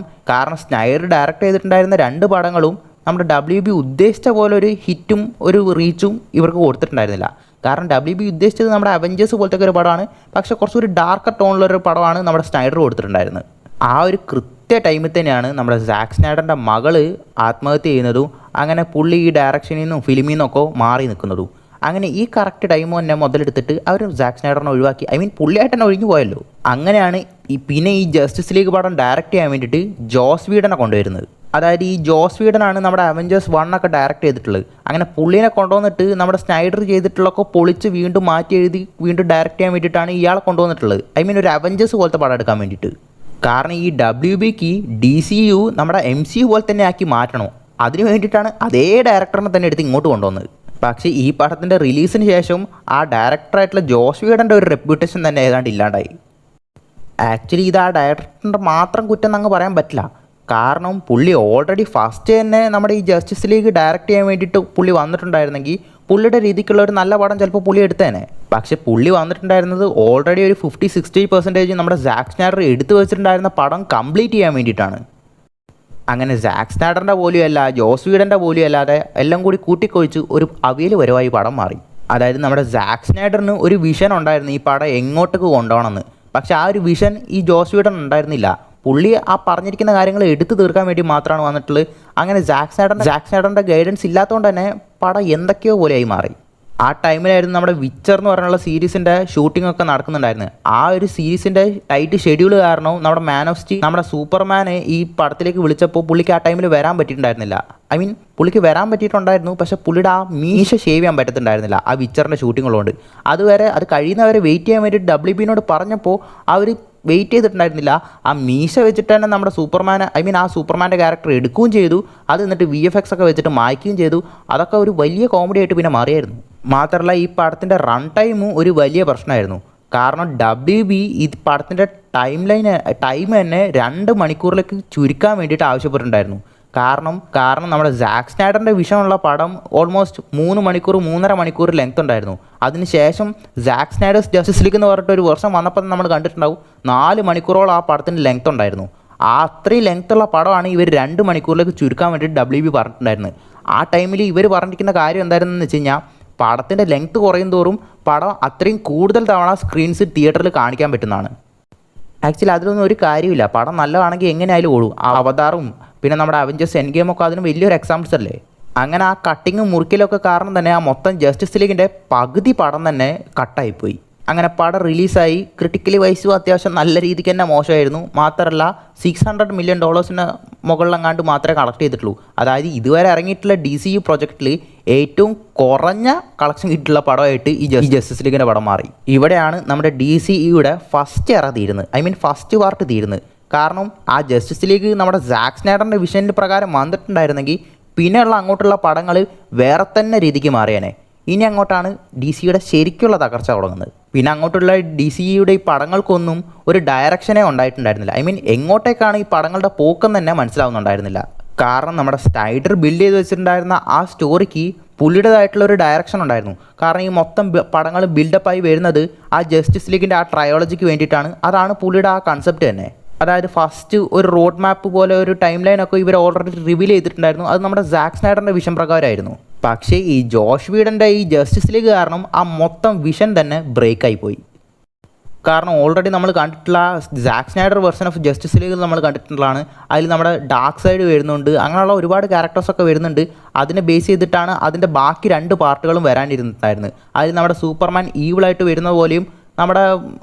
സ്നൈഡർ ഡയറക്റ്റ് ചെയ്തിട്ടുണ്ടായിരുന്ന 2 പടങ്ങളും നമ്മുടെ WB ഉദ്ദേശിച്ച പോലെ ഒരു ഹിറ്റും ഒരു റീച്ചും ഇവർക്ക് കൊടുത്തിട്ടുണ്ടായിരുന്നില്ല. കാരണം WB ഉദ്ദേശിച്ചത് നമ്മുടെ അവഞ്ചേഴ്സ് പോലത്തെ ഒരു പടമാണ്. പക്ഷേ കുറച്ചൊരു ഡാർക്കർ ടോണിലൊരു പടമാണ് നമ്മുടെ സ്നൈഡർ കൊടുത്തിട്ടുണ്ടായിരുന്നത്. ആ ഒരു കൃത്യ ടൈമിൽ തന്നെയാണ് നമ്മുടെ സാക്ക് സ്നൈഡറിൻ്റെ മകള് ആത്മഹത്യ ചെയ്യുന്നതും അങ്ങനെ പുള്ളി ഈ ഡയറക്ഷനിൽ നിന്നും ഫിലിമിൽ നിന്നൊക്കെ മാറി നിൽക്കുന്നതും. അങ്ങനെ ഈ കറക്റ്റ് ടൈം തന്നെ മുതലെടുത്തിട്ട് അവർ സാക്ക് സ്നൈഡറിനെ ഒഴിവാക്കി. പുള്ളിയായിട്ട് തന്നെ ഒഴിഞ്ഞു പോയല്ലോ. അങ്ങനെയാണ് പിന്നെ ഈ ജസ്റ്റിസ് ലീഗ് പടം ഡയറക്റ്റ് ചെയ്യാൻ വേണ്ടിയിട്ട് ജോസ് വീഡനെ കൊണ്ടുവരുന്നത്. അതായത് ഈ ജോസ് വീഡനാണ് നമ്മുടെ അവഞ്ചേഴ്സ് 1 ഒക്കെ ഡയറക്റ്റ് ചെയ്തിട്ടുള്ളത്. അങ്ങനെ പുള്ളീനെ കൊണ്ടുവന്നിട്ട് നമ്മുടെ സ്നൈഡർ ചെയ്തിട്ടുള്ളതൊക്കെ പൊളിച്ച് വീണ്ടും മാറ്റി എഴുതി വീണ്ടും ഡയറക്റ്റ് ചെയ്യാൻ വേണ്ടിയിട്ടാണ് ഇയാളെ കൊണ്ടുവന്നിട്ടുള്ളത്. ഒരു അവഞ്ചേഴ്സ് പോലത്തെ പടം എടുക്കാൻ വേണ്ടിയിട്ട്. കാരണം ഈ WBക്ക് DCU നമ്മുടെ MCU പോലെ തന്നെ ആക്കി മാറ്റണം. അതിന് വേണ്ടിയിട്ടാണ് അതേ ഡയറക്ടറിനെ തന്നെ എടുത്ത് ഇങ്ങോട്ട് കൊണ്ടുവന്നത്. പക്ഷേ ഈ പടത്തിൻ്റെ റിലീസിന് ശേഷം ആ ഡയറക്ടറായിട്ടുള്ള ജോസ് വീഡൻ്റെ ഒരു റെപ്യൂട്ടേഷൻ തന്നെ ഏതാണ്ട് ഇല്ലാണ്ടായി. ആക്ച്വലി ഇത് ആ ഡയറക്ടറിൻ്റെ മാത്രം കുറ്റം എന്നങ്ങ് പറയാൻ പറ്റില്ല. കാരണം പുള്ളി ഓൾറെഡി ഫസ്റ്റ് തന്നെ നമ്മുടെ ഈ ജസ്റ്റിസ് ലീഗ് ഡയറക്റ്റ് ചെയ്യാൻ വേണ്ടിയിട്ട് പുള്ളി വന്നിട്ടുണ്ടായിരുന്നെങ്കിൽ പുള്ളിയുടെ രീതിക്കുള്ള ഒരു നല്ല പടം ചിലപ്പോൾ പുള്ളി എടുത്തേനെ. പക്ഷേ പുള്ളി വന്നിട്ടുണ്ടായിരുന്നത് ഓൾറെഡി ഒരു 50-60% നമ്മുടെ സാക്ക് സ്നൈഡർ എടുത്തു വെച്ചിട്ടുണ്ടായിരുന്ന പടം കംപ്ലീറ്റ് ചെയ്യാൻ വേണ്ടിയിട്ടാണ്. അങ്ങനെ സാക്ക് സ്നൈഡറിൻ്റെ പോലെയല്ല, ജോസ് വീഡൻ്റെ പോലും അല്ലാതെ എല്ലാം കൂടി കൂട്ടിക്കൊഴിച്ച് ഒരു അവിയൽ വരവായി പടം മാറി. അതായത് നമ്മുടെ സാക്ക് സ്നൈഡറിന് ഒരു വിഷൻ ഉണ്ടായിരുന്നു ഈ പടം എങ്ങോട്ടേക്ക് കൊണ്ടുപോകണമെന്ന്. പക്ഷേ ആ ഒരു വിഷൻ ഈ ജോസ് വീഡൻ ഉണ്ടായിരുന്നില്ല. പുള്ളി ആ പറഞ്ഞിരിക്കുന്ന കാര്യങ്ങൾ എടുത്തു തീർക്കാൻ വേണ്ടി മാത്രമാണ് വന്നിട്ടുള്ളത്. അങ്ങനെ സാക്ക് സ്നൈഡറിൻ്റെ ഗൈഡൻസ് ഇല്ലാത്തതുകൊണ്ട് തന്നെ പടം എന്തൊക്കെയോ പോലെയായി മാറി. ആ ടൈമിലായിരുന്നു നമ്മുടെ വിച്ചർ എന്ന് പറഞ്ഞുള്ള സീരീസിൻ്റെ ഷൂട്ടിംഗ് ഒക്കെ നടക്കുന്നുണ്ടായിരുന്നു. ആ ഒരു സീരീസിൻ്റെ ടൈറ്റ് ഷെഡ്യൂൾ കാരണവും നമ്മുടെ മാൻ ഓഫ് സ്റ്റീൽ, നമ്മുടെ സൂപ്പർമാനെ ഈ പടത്തിലേക്ക് വിളിച്ചപ്പോൾ പുള്ളിക്ക് ആ ടൈമിൽ വരാൻ പറ്റിയിട്ടുണ്ടായിരുന്നില്ല. ഐ മീൻ പുള്ളിക്ക് വരാൻ പറ്റിയിട്ടുണ്ടായിരുന്നു, പക്ഷേ പുള്ളിയുടെ ആ മീശ ഷേവ് ചെയ്യാൻ പറ്റത്തുണ്ടായിരുന്നില്ല ആ വിച്ചറിൻ്റെ ഷൂട്ടിങ്ങുള്ളതുകൊണ്ട്. അതുവരെ അത് കഴിയുന്നവരെ വെയിറ്റ് ചെയ്യാൻ വേണ്ടി WBനോട് പറഞ്ഞപ്പോൾ അവർ വെയിറ്റ് ചെയ്തിട്ടുണ്ടായിരുന്നില്ല. ആ മീശ വെച്ചിട്ട് തന്നെ നമ്മുടെ സൂപ്പർമാനെ, ഐ മീൻ ആ സൂപ്പർമാൻ്റെ ക്യാരക്ടർ എടുക്കുകയും ചെയ്തു. അത് എന്നിട്ട് VFX ഒക്കെ വെച്ചിട്ട് മായ്ക്കുകയും ചെയ്തു. അതൊക്കെ ഒരു വലിയ കോമഡി ആയിട്ട് പിന്നെ മാറിയായിരുന്നു. മാത്രമല്ല ഈ പടത്തിൻ്റെ റൺ ടൈമും ഒരു വലിയ പ്രശ്നമായിരുന്നു. കാരണം WB ഈ പടത്തിൻ്റെ ടൈം തന്നെ 2 മണിക്കൂറിലേക്ക് ചുരുക്കാൻ വേണ്ടിയിട്ട് ആവശ്യപ്പെട്ടിട്ടുണ്ടായിരുന്നു. കാരണം നമ്മുടെ സാക്ക് സ്നൈഡറിൻ്റെ വിഷയമുള്ള പടം ഓൾമോസ്റ്റ് 3 മണിക്കൂർ 3.5 മണിക്കൂർ ലെങ്ത് ഉണ്ടായിരുന്നു. അതിനുശേഷം സാക്ക് സ്നൈഡേഴ്സ് ജസ്റ്റിസ് ലീഗ് എന്ന് പറഞ്ഞിട്ട് ഒരു വർഷം വന്നപ്പോൾ നമ്മൾ കണ്ടിട്ടുണ്ടാവും 4 മണിക്കൂറോളം ആ പടത്തിൻ്റെ ലെങ്ത് ഉണ്ടായിരുന്നു. ആ അത്രയും ലെങ്ത്തുള്ള പടമാണ് ഇവർ 2 മണിക്കൂറിലേക്ക് ചുരുക്കാൻ വേണ്ടിയിട്ട് WB പറഞ്ഞിട്ടുണ്ടായിരുന്നത്. ആ ടൈമിൽ ഇവർ പറഞ്ഞിരിക്കുന്ന കാര്യം എന്തായിരുന്നെന്ന് വെച്ച് കഴിഞ്ഞാൽ പടത്തിൻ്റെ ലെങ്ത് കുറയും തോറും പടം അത്രയും കൂടുതൽ തവണ സ്ക്രീൻസ് തിയേറ്ററിൽ കാണിക്കാൻ പറ്റുന്നതാണ്. ആക്ച്വലി അതിലൊന്നും ഒരു കാര്യമില്ല. പടം നല്ലതാണെങ്കിൽ എങ്ങനെയായാലും ഓടും. ആ അവതാറും പിന്നെ നമ്മുടെ അവഞ്ചേഴ്സ് എൻഡ് ഗെയിമൊക്കെ അതിന് വലിയൊരു എക്സാമ്പിൾസ് അല്ലേ. അങ്ങനെ ആ കട്ടിങ്ങും മുറിക്കലൊക്കെ കാരണം തന്നെ ആ മൊത്തം ജസ്റ്റിസ് ലീഗിൻ്റെ പകുതി പടം തന്നെ കട്ടായിപ്പോയി. അങ്ങനെ പടം റിലീസായി. ക്രിട്ടിക്കലി വൈസും അത്യാവശ്യം നല്ല രീതിക്ക് തന്നെ മോശമായിരുന്നു. മാത്രമല്ല $600 million മുകളിലെങ്ങാണ്ട് മാത്രമേ കളക്ട് ചെയ്തിട്ടുള്ളൂ. അതായത് ഇതുവരെ ഇറങ്ങിയിട്ടുള്ള DCU പ്രൊജക്റ്റിൽ ഏറ്റവും കുറഞ്ഞ കളക്ഷൻ കിട്ടിയിട്ടുള്ള പടമായിട്ട് ഈ ജസ്റ്റിസ് ലീഗിൻ്റെ പടം മാറി. ഇവിടെയാണ് നമ്മുടെ DCUയുടെ ഫസ്റ്റ് എറ തീരുന്നത്, ഐ മീൻ ഫസ്റ്റ് പാർട്ട് തീരുന്നത്. കാരണം ആ ജസ്റ്റിസ് ലീഗ് നമ്മുടെ സാക്ക് സ്നൈഡറിൻ്റെ വിഷൻ്റെ പ്രകാരം വന്നിട്ടുണ്ടായിരുന്നെങ്കിൽ പിന്നെയുള്ള അങ്ങോട്ടുള്ള പടങ്ങൾ വേറെ തന്നെ രീതിക്ക് മാറിയേനെ. ഇനി അങ്ങോട്ടാണ് DCയുടെ ശരിക്കുള്ള തകർച്ച തുടങ്ങുന്നത്. പിന്നെ അങ്ങോട്ടുള്ള DCയുടെ ഈ പടങ്ങൾക്കൊന്നും ഒരു ഡയറക്ഷനേ ഉണ്ടായിട്ടുണ്ടായിരുന്നില്ല. ഐ മീൻ എങ്ങോട്ടേക്കാണ് ഈ പടങ്ങളുടെ പോക്കെന്ന് തന്നെ മനസ്സിലാവുന്നുണ്ടായിരുന്നില്ല. കാരണം നമ്മുടെ സ്നൈഡർ ബിൽഡ് ചെയ്ത് വെച്ചിട്ടുണ്ടായിരുന്ന ആ സ്റ്റോറിക്ക് പുള്ളിയുടേതായിട്ടുള്ള ഒരു ഡയറക്ഷൻ ഉണ്ടായിരുന്നു. കാരണം ഈ മൊത്തം പടങ്ങൾ ബിൽഡപ്പായി വരുന്നത് ആ ജസ്റ്റിസ് ലീഗിൻ്റെ ആ ട്രയോളജിക്ക് വേണ്ടിയിട്ടാണ്. അതാണ് പുള്ളിയുടെ ആ കൺസെപ്റ്റ് തന്നെ. അതായത് ഫസ്റ്റ് ഒരു റോഡ് മാപ്പ് പോലെ ഒരു ടൈം ലൈനൊക്കെ ഇവർ ഓൾറെഡി റിവീൽ ചെയ്തിട്ടുണ്ടായിരുന്നു. അത് നമ്മുടെ സാക്ക് സ്നൈഡറിൻ്റെ വിഷൻ പ്രകാരമായിരുന്നു. പക്ഷേ ഈ ജോഷ് വീഡൻ്റെ ഈ ജസ്റ്റിസ് ലീഗ് കാരണം ആ മൊത്തം വിഷൻ തന്നെ ബ്രേക്കായി പോയി. കാരണം ഓൾറെഡി നമ്മൾ കണ്ടിട്ടുള്ള Zack Snyder version of Justice League നമ്മൾ കണ്ടിട്ടുള്ളതാണ്. അതിൽ നമ്മുടെ ഡാർക്ക് സൈഡ് വരുന്നുണ്ട്, അങ്ങനെയുള്ള ഒരുപാട് ക്യാരക്ടേഴ്സൊക്കെ വരുന്നുണ്ട്. അതിനെ ബേസ് ചെയ്തിട്ടാണ് അതിൻ്റെ ബാക്കി 2 പാർട്ടുകളും വരാനിരുന്നിട്ടുണ്ടായിരുന്നത്. അതിൽ നമ്മുടെ സൂപ്പർമാൻ ഈവിളായിട്ട് വരുന്ന പോലെയും നമ്മുടെ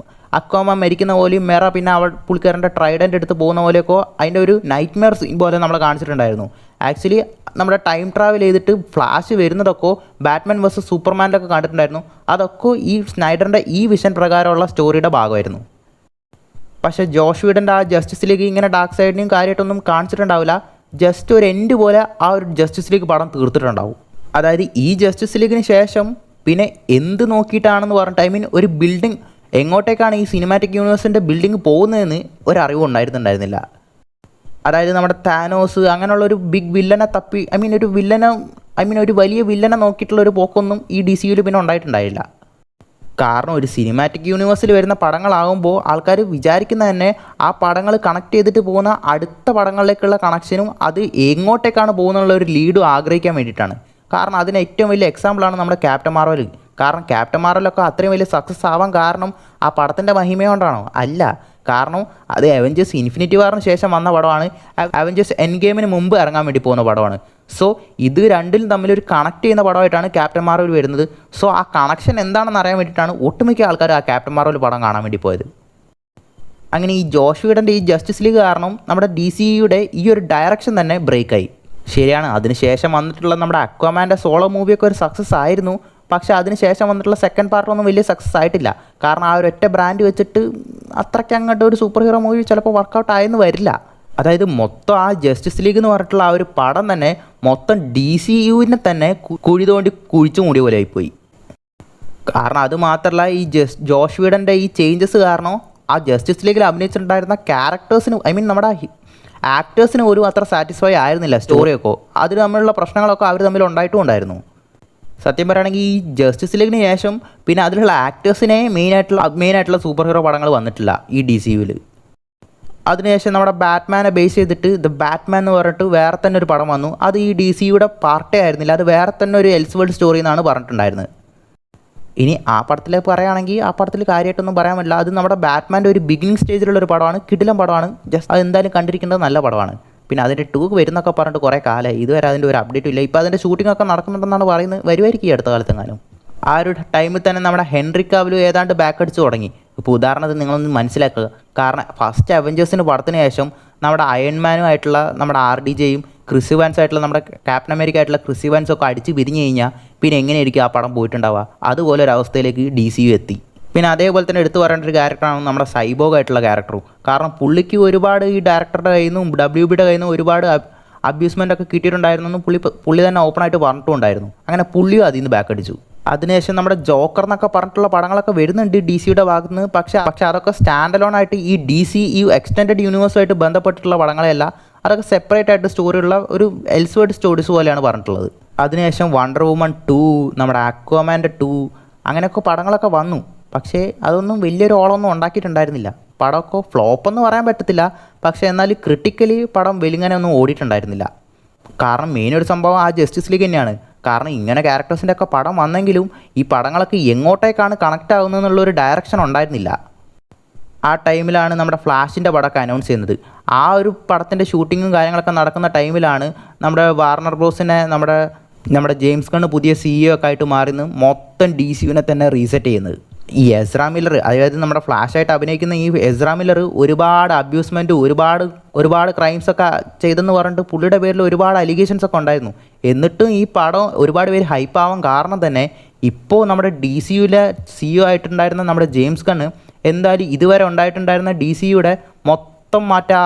അക്വാമാൻ മരിക്കുന്ന പോലെയും മെറ പിന്നെ പുള്ളിക്കാരൻ്റെ ട്രൈഡൻ്റ് എടുത്ത് പോകുന്ന പോലെയൊക്കെ അതിൻ്റെ ഒരു നൈറ്റ് മെയർ സീൻ പോലെ നമ്മൾ കാണിച്ചിട്ടുണ്ടായിരുന്നു. ആക്ച്വലി നമ്മുടെ ടൈം ട്രാവൽ ചെയ്തിട്ട് ഫ്ലാഷ് വരുന്നതൊക്കെ ബാറ്റ്മാൻ വേഴ്സസ് സൂപ്പർമാൻ്റെ ഒക്കെ കണ്ടിട്ടുണ്ടായിരുന്നു. അതൊക്കെ ഈ സ്നൈഡറിൻ്റെ ഈ വിഷൻ പ്രകാരമുള്ള സ്റ്റോറിയുടെ ഭാഗമായിരുന്നു. പക്ഷേ ജോഷ് വീഡൻ്റെ ആ ജസ്റ്റിസ് ലീഗ് ഇങ്ങനെ ഡാർക്ക് സൈഡിനെയും കാര്യമായിട്ടൊന്നും കാണിച്ചിട്ടുണ്ടാവില്ല. ജസ്റ്റ് ഒരു എൻഡ് പോലെ ആ ഒരു ജസ്റ്റിസ് ലീഗ് പടം തീർത്തിട്ടുണ്ടാവും. അതായത് ഈ ജസ്റ്റിസ് ലീഗിന് ശേഷം പിന്നെ എന്ത് നോക്കിയിട്ടാണെന്ന് പറഞ്ഞിട്ട്, ഐ മീൻ ഒരു ബിൽഡിംഗ് എങ്ങോട്ടേക്കാണ് ഈ സിനിമാറ്റിക് യൂണിവേഴ്സിൻ്റെ ബിൽഡിംഗ് പോകുന്നതെന്ന് ഒരറിവ് ഉണ്ടായിരുന്നില്ല. അതായത് നമ്മുടെ താനോസ് അങ്ങനെയുള്ള ഒരു ബിഗ് വില്ലനെ തപ്പി, ഒരു വലിയ വില്ലനെ നോക്കിയിട്ടുള്ള ഒരു പോക്കൊന്നും ഈ DCUയിൽ പിന്നെ ഉണ്ടായിട്ടുണ്ടായില്ല. കാരണം ഒരു സിനിമാറ്റിക് യൂണിവേഴ്സിൽ വരുന്ന പടങ്ങളാകുമ്പോൾ ആൾക്കാർ വിചാരിക്കുന്ന തന്നെ ആ പടങ്ങൾ കണക്ട് ചെയ്തിട്ട് പോകുന്ന അടുത്ത പടങ്ങളിലേക്കുള്ള കണക്ഷനും അത് എങ്ങോട്ടേക്കാണ് പോകുന്നുള്ള ഒരു ലീഡും ആഗ്രഹിക്കാൻ വേണ്ടിയിട്ടാണ്. കാരണം അതിന് ഏറ്റവും വലിയ എക്സാമ്പിളാണ് നമ്മുടെ ക്യാപ്റ്റൻ മാർവൽ. കാരണം ക്യാപ്റ്റൻ മാർവലൊക്കെ അത്രയും വലിയ സക്സസ് ആവാൻ കാരണം ആ പടത്തിൻ്റെ മഹിമ കൊണ്ടാണോ? അല്ല. കാരണം അത് അവഞ്ചേഴ്സ് ഇൻഫിനിറ്റി വാറിന് ശേഷം വന്ന പടമാണ്. അവഞ്ചേഴ്സ് എൻഡ് ഗെയിമിന് മുമ്പ് ഇറങ്ങാൻ വേണ്ടി പോകുന്ന പടമാണ്. സോ ഇത് രണ്ടിലും തമ്മിലൊരു കണക്ട് ചെയ്യുന്ന പടമായിട്ടാണ് ക്യാപ്റ്റൻ മാർവൽ വരുന്നത്. സോ ആ കണക്ഷൻ എന്താണെന്ന് അറിയാൻ വേണ്ടിയിട്ടാണ് ഒട്ടുമിക്ക ആൾക്കാർ ആ ക്യാപ്റ്റൻ മാർവൽ പടം കാണാൻ വേണ്ടി പോയത്. അങ്ങനെ ഈ ജോഷ് വീഡൻ്റെ ഈ ജസ്റ്റിസ് ലീഗ് കാരണം നമ്മുടെ DCUയുടെ ഈ ഒരു ഡയറക്ഷൻ തന്നെ ബ്രേക്കായി. ശരിയാണ്, അതിനുശേഷം വന്നിട്ടുള്ള നമ്മുടെ അക്വാമാൻ്റെ സോളോ മൂവിയൊക്കെ ഒരു സക്സസ് ആയിരുന്നു. പക്ഷേ അതിനുശേഷം വന്നിട്ടുള്ള സെക്കൻഡ് പാർട്ടൊന്നും വലിയ സക്സസ് ആയിട്ടില്ല. കാരണം ആ ഒരൊറ്റ ബ്രാൻഡ് വെച്ചിട്ട് അത്രയ്ക്ക് അങ്ങോട്ട് ഒരു സൂപ്പർ ഹീറോ മൂവി ചിലപ്പോൾ വർക്കൗട്ട് ആയെന്ന് വരില്ല. അതായത് മൊത്തം ആ ജസ്റ്റിസ് ലീഗ് എന്ന് പറഞ്ഞിട്ടുള്ള ആ ഒരു പടം തന്നെ മൊത്തം DCUവിനെ തന്നെ കുഴി തോണ്ടി കുഴിച്ചു മൂടിയ പോലെ ആയിപ്പോയി. കാരണം അത് മാത്രമല്ല ഈ ജോഷ് വീഡൻ്റെ ഈ ചേഞ്ചസ് കാരണം ആ ജസ്റ്റിസ് ലീഗിൽ അഭിനയിച്ചിട്ടുണ്ടായിരുന്ന ക്യാരക്ടേഴ്സിന്, ഐ മീൻ നമ്മുടെ ആക്ടേഴ്സിന് ഒരു അത്ര സാറ്റിസ്ഫൈ ആയിരുന്നില്ല സ്റ്റോറിയൊക്കെ. അതിൽ തമ്മിലുള്ള പ്രശ്നങ്ങളൊക്കെ അവർ തമ്മിൽ ഉണ്ടായിട്ടും ഉണ്ടായിരുന്നു. സത്യം പറയുകയാണെങ്കിൽ ഈ ജസ്റ്റിസ് ലീഗിന് ശേഷം പിന്നെ അതിലുള്ള ആക്ടേഴ്സിനെ മെയിനായിട്ടുള്ള സൂപ്പർ ഹീറോ പടങ്ങൾ വന്നിട്ടില്ല ഈ DCUവിൽ. അതിനുശേഷം നമ്മുടെ ബാറ്റ്മാനെ ബേസ് ചെയ്തിട്ട് ദ ബാറ്റ്മാൻ എന്ന് പറഞ്ഞിട്ട് വേറെ തന്നെ ഒരു പടം വന്നു. അത് ഈ DCUയുടെ പാർട്ടേ ആയിരുന്നില്ല, അത് വേറെ തന്നെ ഒരു എൽസ്വേൾഡ് സ്റ്റോറി എന്നാണ് പറഞ്ഞിട്ടുണ്ടായിരുന്നത്. ഇനി ആ പടത്തിൽ പറയുകയാണെങ്കിൽ ആ പടത്തിൽ കാര്യമായിട്ടൊന്നും പറയാൻ പറ്റില്ല. അത് നമ്മുടെ ബാറ്റ്മാൻ്റെ ഒരു ബിഗിനിങ് സ്റ്റേജിലുള്ളൊരു പടമാണ്, കിടിലം പടമാണ്. ജസ്റ്റ് അത് എന്തായാലും കണ്ടിരിക്കേണ്ടത് നല്ല പടമാണ്. പിന്നെ അതിൻ്റെ 2 വരുന്നൊക്കെ പറഞ്ഞിട്ട് കുറേ കാലമായി, ഇതുവരെ അതിൻ്റെ ഒരു അപ്ഡേറ്റും ഇല്ല. ഇപ്പോൾ അതിൻ്റെ ഷൂട്ടിംഗ് ഒക്കെ നടക്കുന്നുണ്ടെന്നാണ് പറയുന്നത്, വരുമായിരിക്കും ഈ അടുത്ത കാലത്തെങ്ങാനും. ആ ഒരു ടൈമിൽ തന്നെ നമ്മുടെ ഹെൻറി കാവിൽ ഏതാണ്ട് ബാക്ക് അടിച്ച് തുടങ്ങി. ഇപ്പോൾ ഉദാഹരണത്തിന് നിങ്ങളൊന്ന് മനസ്സിലാക്കുക, കാരണം ഫസ്റ്റ് അവഞ്ചേഴ്സിന് പടത്തിന് ശേഷം നമ്മുടെ അയൺമാനുമായിട്ടുള്ള നമ്മുടെ RDJയും ക്രിസ് ഇവാൻസ് ആയിട്ടുള്ള നമ്മുടെ ക്യാപ്റ്റൻ അമേരിക്ക ആയിട്ടുള്ള ക്രിസ് ഇവാൻസ് ഒക്കെ അടിച്ച് പിരിഞ്ഞ് കഴിഞ്ഞാൽ പിന്നെ എങ്ങനെയായിരിക്കും ആ പടം പോയിട്ടുണ്ടാവുക? അതുപോലെ ഒരു അവസ്ഥയിലേക്ക് DCU എത്തി. പിന്നെ അതേപോലെ തന്നെ എടുത്തു പറയേണ്ട ഒരു ക്യാരക്ടറാണ് നമ്മുടെ സൈബോഗ് ആയിട്ടുള്ള ക്യാരക്ടറും. കാരണം പുള്ളിക്ക് ഒരുപാട് ഈ ഡയറക്ടറുടെ കയ്യിൽ നിന്നും WBയുടെ കയ്യിൽ നിന്നും ഒരുപാട് അബ്യൂസ്മെൻ്റ് ഒക്കെ കിട്ടിയിട്ടുണ്ടായിരുന്നു പുള്ളി തന്നെ ഓപ്പണായിട്ട് പറഞ്ഞിട്ടുണ്ടായിരുന്നു. അങ്ങനെ പുള്ളിയും അതിൽ നിന്ന് ബാക്ക് അടിച്ചു. അതിനുശേഷം നമ്മുടെ ജോക്കർ എന്നൊക്കെ പറഞ്ഞിട്ടുള്ള പടങ്ങളൊക്കെ വരുന്നുണ്ട് DCയുടെ ഭാഗത്ത് നിന്ന്. പക്ഷേ അതൊക്കെ സ്റ്റാൻഡ് അലോൺ ആയിട്ട് ഈ DCU എക്സ്റ്റെൻഡഡ് യൂണിവേഴ്സുമായിട്ട് ബന്ധപ്പെട്ടിട്ടുള്ള പടങ്ങളെയല്ല, അതൊക്കെ സെപ്പറേറ്റ് ആയിട്ട് സ്റ്റോറിയുള്ള ഒരു എൽസ്വേർഡ് സ്റ്റോറീസ് പോലെയാണ് പറഞ്ഞിട്ടുള്ളത്. അതിനുശേഷം വണ്ടർ വുമൺ 2, നമ്മുടെ അക്വാമാൻ്റെ 2 അങ്ങനെയൊക്കെ പടങ്ങളൊക്കെ വന്നു. പക്ഷേ അതൊന്നും വലിയൊരു ഓളമൊന്നും ഉണ്ടാക്കിയിട്ടുണ്ടായിരുന്നില്ല. പടമൊക്കെ ഫ്ലോപ്പെന്ന് പറയാൻ പറ്റത്തില്ല, പക്ഷേ എന്നാൽ ക്രിട്ടിക്കലി പടം വെലിങ്ങനെ ഒന്നും ഓടിയിട്ടുണ്ടായിരുന്നില്ല. കാരണം മെയിൻ ഒരു സംഭവം ആ ജസ്റ്റിസ് ലീഗ് തന്നെയാണ്. കാരണം ഇങ്ങനെ ക്യാരക്ടേഴ്സിൻ്റെ ഒക്കെ പടം വന്നെങ്കിലും ഈ പടങ്ങളൊക്കെ എങ്ങോട്ടേക്കാണ് കണക്റ്റ് ആകുന്നതെന്നുള്ളൊരു ഡയറക്ഷൻ ഉണ്ടായിരുന്നില്ല. ആ ടൈമിലാണ് നമ്മുടെ ഫ്ലാഷിൻ്റെ പടമൊക്കെ അനൗൺസ് ചെയ്യുന്നത്. ആ ഒരു പടത്തിൻ്റെ ഷൂട്ടിങ്ങും കാര്യങ്ങളൊക്കെ നടക്കുന്ന ടൈമിലാണ് നമ്മുടെ വാർണർ ബ്രോസിനെ നമ്മുടെ ജെയിംസ് ഗണ്ണ് പുതിയ CEO ഒക്കെ ആയിട്ട് മാറിന്ന് മൊത്തം DCUവിനെ തന്നെ റീസെറ്റ് ചെയ്യുന്നത്. ഈ എസ്രാ മില്ലർ, അതായത് നമ്മുടെ ഫ്ലാഷായിട്ട് അഭിനയിക്കുന്ന ഈ എസ്രാ മില്ലർ ഒരുപാട് അബ്യൂസ്മെൻറ്റ് ഒരുപാട് ക്രൈംസൊക്കെ ചെയ്തെന്ന് പറഞ്ഞിട്ട് പുള്ളിയുടെ പേരിൽ ഒരുപാട് അലിഗേഷൻസ് ഒക്കെ ഉണ്ടായിരുന്നു. എന്നിട്ടും ഈ പടം ഒരുപാട് പേര് ഹൈപ്പാവാൻ കാരണം തന്നെ ഇപ്പോൾ നമ്മുടെ DCUവിലെ CEO ആയിട്ടുണ്ടായിരുന്ന നമ്മുടെ ജെയിംസ് ഗണ്ണ് എന്തായാലും ഇതുവരെ ഉണ്ടായിട്ടുണ്ടായിരുന്ന DCUയുടെ മൊത്തം ആ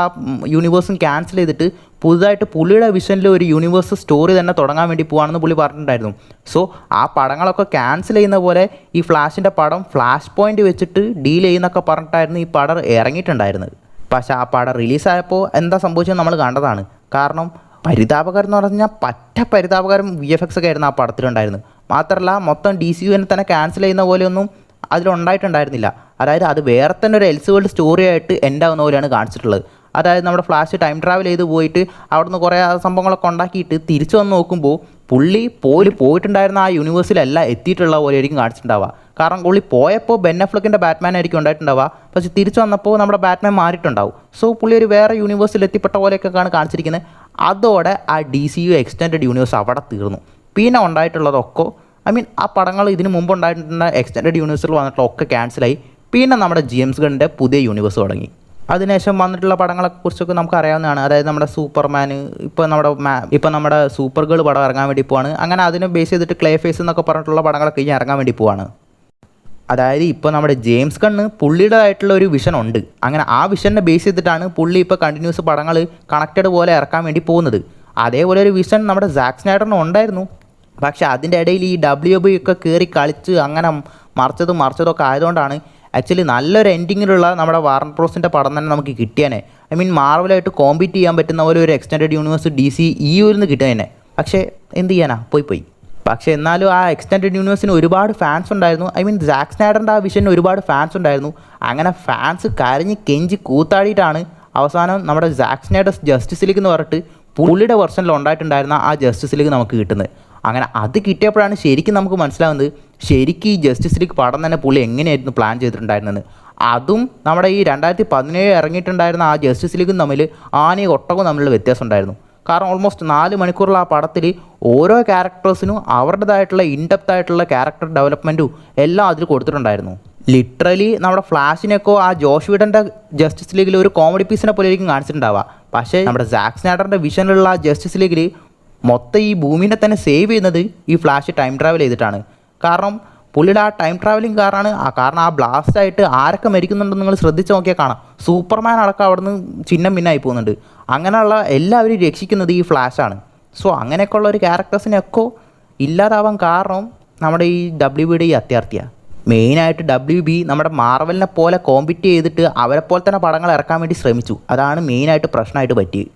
യൂണിവേഴ്സും ക്യാൻസൽ ചെയ്തിട്ട് പുതുതായിട്ട് പുള്ളിയുടെ വിഷനിൽ ഒരു യൂണിവേഴ്സ് സ്റ്റോറി തന്നെ തുടങ്ങാൻ വേണ്ടി പോകാമെന്ന് പുള്ളി പറഞ്ഞിട്ടുണ്ടായിരുന്നു. സോ ആ പടങ്ങളൊക്കെ ക്യാൻസൽ ചെയ്യുന്ന പോലെ ഈ ഫ്ലാഷിൻ്റെ പടം ഫ്ലാഷ് പോയിൻ്റ് വെച്ചിട്ട് ഡീൽ ചെയ്യുന്നൊക്കെ പറഞ്ഞിട്ടായിരുന്നു ഈ പടം ഇറങ്ങിയിട്ടുണ്ടായിരുന്നത്. പക്ഷേ ആ പടം റിലീസായപ്പോൾ എന്താ സംഭവിച്ചത് നമ്മൾ കണ്ടതാണ്. കാരണം പരിതാപകരം എന്ന് പറഞ്ഞാൽ പരിതാപകരം VFX ഒക്കെ ആയിരുന്നു ആ പടത്തിലുണ്ടായിരുന്നത്. മാത്രമല്ല മൊത്തം DCUവിനെ തന്നെ ക്യാൻസൽ ചെയ്യുന്ന പോലെയൊന്നും അതിലുണ്ടായിട്ടുണ്ടായിരുന്നില്ല. അതായത് അത് വേറെ തന്നെ ഒരു എൽസ്വേൾഡ് സ്റ്റോറി ആയിട്ട് എൻഡ് ആവുന്ന പോലെയാണ് കാണിച്ചിട്ടുള്ളത്. അതായത് നമ്മുടെ ഫ്ലാഷ് ടൈം ട്രാവൽ ചെയ്ത് പോയിട്ട് അവിടുന്ന് കുറേ സംഭവങ്ങളൊക്കെ ഉണ്ടാക്കിയിട്ട് തിരിച്ചു വന്ന് നോക്കുമ്പോൾ പുള്ളി പോയിട്ടുണ്ടായിരുന്ന ആ യൂണിവേഴ്സിലല്ല എത്തിയിട്ടുള്ള പോലെ ആയിരിക്കും കാണിച്ചിട്ടുണ്ടാവുക. കാരണം പുള്ളി പോയപ്പോൾ ബെൻ അഫ്ലെക്കിൻ്റെ ബാറ്റ്മാൻ ആയിരിക്കും ഉണ്ടായിട്ടുണ്ടാവുക, പക്ഷേ തിരിച്ചു വന്നപ്പോൾ നമ്മുടെ ബാറ്റ്മാൻ മാറിയിട്ടുണ്ടാവും. സോ പുള്ളി ഒരു വേറെ യൂണിവേഴ്സിൽ എത്തിപ്പെട്ട പോലെയൊക്കെയാണ് കാണിച്ചിരിക്കുന്നത്. അതോടെ ആ DCU എക്സ്റ്റെൻഡഡ് യൂണിവേഴ്സ് അവിടെ തീർന്നു. പിന്നെ ഉണ്ടായിട്ടുള്ളതൊക്കെ ആ പടങ്ങൾ ഇതിന് മുമ്പ് ഉണ്ടായിട്ടുള്ള എക്സ്റ്റെൻഡഡ് യൂണിവേഴ്സിൽ വന്നിട്ടുള്ളതൊക്കെ ക്യാൻസലായി. പിന്നെ നമ്മുടെ ജെയിംസ് ഗണ്ണിൻ്റെ പുതിയ യൂണിവേഴ്സ് തുടങ്ങി. അതിനുശേഷം വന്നിട്ടുള്ള പടങ്ങളെ കുറിച്ചൊക്കെ നമുക്ക് അറിയാവുന്നതാണ്. അതായത് നമ്മുടെ സൂപ്പർമാൻ, ഇപ്പോൾ നമ്മുടെ സൂപ്പർ ഗേൾ പടം ഇറങ്ങാൻ വേണ്ടി പോവാണ്. അങ്ങനെ അതിനെ ബേസ് ചെയ്തിട്ട് ക്ലേ ഫേസ് എന്നൊക്കെ പറഞ്ഞിട്ടുള്ള പടങ്ങളൊക്കെ ഇനി ഇറങ്ങാൻ വേണ്ടി പോവാണ്. അതായത് ഇപ്പോൾ നമ്മുടെ ജെയിംസ് ഗണ്ണ് പുള്ളിയുടേതായിട്ടുള്ള ഒരു വിഷൻ ഉണ്ട്. അങ്ങനെ ആ വിഷനെ ബേസ് ചെയ്തിട്ടാണ് പുള്ളി ഇപ്പോൾ കണ്ടിന്യൂസ് പടങ്ങൾ കണക്റ്റഡ് പോലെ ഇറക്കാൻ വേണ്ടി പോകുന്നത്. അതേപോലെ ഒരു വിഷൻ നമ്മുടെ സാക്ക് സ്നൈഡറിനും ഉണ്ടായിരുന്നു. പക്ഷേ അതിൻ്റെ ഇടയിൽ ഈ WB ഒക്കെ കയറി കളിച്ച് അങ്ങനെ മറിച്ചതൊക്കെ ആയതുകൊണ്ടാണ് ആക്ച്വലി നല്ലൊരു എൻഡിങ്ങിലുള്ള നമ്മുടെ വാർണർ ബ്രോസിൻ്റെ പടം തന്നെ നമുക്ക് കിട്ടിയാനേ. മാർവലായിട്ട് കോമ്പീറ്റ് ചെയ്യാൻ പറ്റുന്ന പോലെ ഒരു എക്സ്റ്റെൻഡഡ് യൂണിവേഴ്സ് DCEUവിൽ നിന്ന് കിട്ടിയതന്നെ. പക്ഷേ എന്ത് ചെയ്യാനാ, പോയി. പക്ഷേ എന്നാലും ആ എക്സ്റ്റെൻഡഡ് യൂണിവേഴ്സിന് ഒരുപാട് ഫാൻസ് ഉണ്ടായിരുന്നു. സാക്ക് സ്നൈഡറിൻ്റെ ആ വിഷന് ഒരുപാട് ഫാൻസ് ഉണ്ടായിരുന്നു. അങ്ങനെ ഫാൻസ് കരഞ്ഞ് കെഞ്ചി കൂത്താടിയിട്ടാണ് അവസാനം നമ്മുടെ സാക്ക് സ്നൈഡേഴ്സ് ജസ്റ്റിസ് ലീഗ് എന്ന് പറഞ്ഞിട്ട് പുള്ളിയുടെ വെർഷനിൽ ഉണ്ടായിട്ടുണ്ടായിരുന്ന ആ ജസ്റ്റിസ് ലീഗ് നമുക്ക് കിട്ടുന്നത്. അങ്ങനെ അത് കിട്ടിയപ്പോഴാണ് ശരിക്കും നമുക്ക് മനസ്സിലാവുന്നത് ശരിക്കും ഈ ജസ്റ്റിസ് ലീഗ് പടം തന്നെ പുള്ളി എങ്ങനെയായിരുന്നു പ്ലാൻ ചെയ്തിട്ടുണ്ടായിരുന്നത്. അതും നമ്മുടെ ഈ 2017 ഇറങ്ങിയിട്ടുണ്ടായിരുന്ന ആ ജസ്റ്റിസ് ലീഗും തമ്മിൽ ആനയും ഒട്ടകവും തമ്മിലുള്ള വ്യത്യാസം ഉണ്ടായിരുന്നു. കാരണം ഓൾമോസ്റ്റ് 4 മണിക്കൂറുള്ള ആ പടത്തിൽ ഓരോ ക്യാരക്ടേഴ്സിനും അവരുടേതായിട്ടുള്ള ഇൻഡെപ്ത് ആയിട്ടുള്ള ക്യാരക്ടർ ഡെവലപ്മെൻറ്റും എല്ലാം അതിൽ കൊടുത്തിട്ടുണ്ടായിരുന്നു. ലിറ്ററലി നമ്മുടെ ഫ്ലാഷിനെയൊക്കെ ആ ജോഷ് വീഡൻ്റെ ജസ്റ്റിസ് ലീഗിൽ ഒരു കോമഡി പീസിനെ പോലെ ആയിരിക്കും കാണിച്ചിട്ടുണ്ടാവുക. പക്ഷേ നമ്മുടെ സാക്ക് സ്നൈഡറിൻ്റെ വിഷനിലുള്ള ആ ജസ്റ്റിസ് ലീഗിൽ മൊത്തം ഈ ഭൂമിനെ തന്നെ സേവ് ചെയ്യുന്നത് ഈ ഫ്ലാഷ് ടൈം ട്രാവൽ ചെയ്തിട്ടാണ്. കാരണം പുള്ളിയുടെ ആ ടൈം ട്രാവലിംഗ് കാരണം ആ ബ്ലാസ്റ്റായിട്ട് ആരൊക്കെ മരിക്കുന്നുണ്ടെന്ന് നിങ്ങൾ ശ്രദ്ധിച്ച് നോക്കിയാൽ കാണാം. സൂപ്പർമാൻ അടക്കം അവിടെ നിന്ന് ചിഹ്നം ഭിന്നായി പോകുന്നുണ്ട്. അങ്ങനെയുള്ള എല്ലാവരും രക്ഷിക്കുന്നത് ഈ ഫ്ലാഷാണ്. സോ അങ്ങനെയൊക്കെയുള്ള ഒരു ക്യാരക്ടേഴ്സിനെയൊക്കെ ഇല്ലാതാവാൻ കാരണം നമ്മുടെ ഈ WBയുടെ ഈ അത്യാർത്ഥിയാണ്. മെയിനായിട്ട് WB നമ്മുടെ മാർവലിനെ പോലെ കോമ്പീറ്റ് ചെയ്തിട്ട് അവരെ പോലെ തന്നെ പടങ്ങൾ ഇറക്കാൻ വേണ്ടി ശ്രമിച്ചു. അതാണ് മെയിനായിട്ട് പ്രശ്നമായിട്ട് പറ്റിയത്.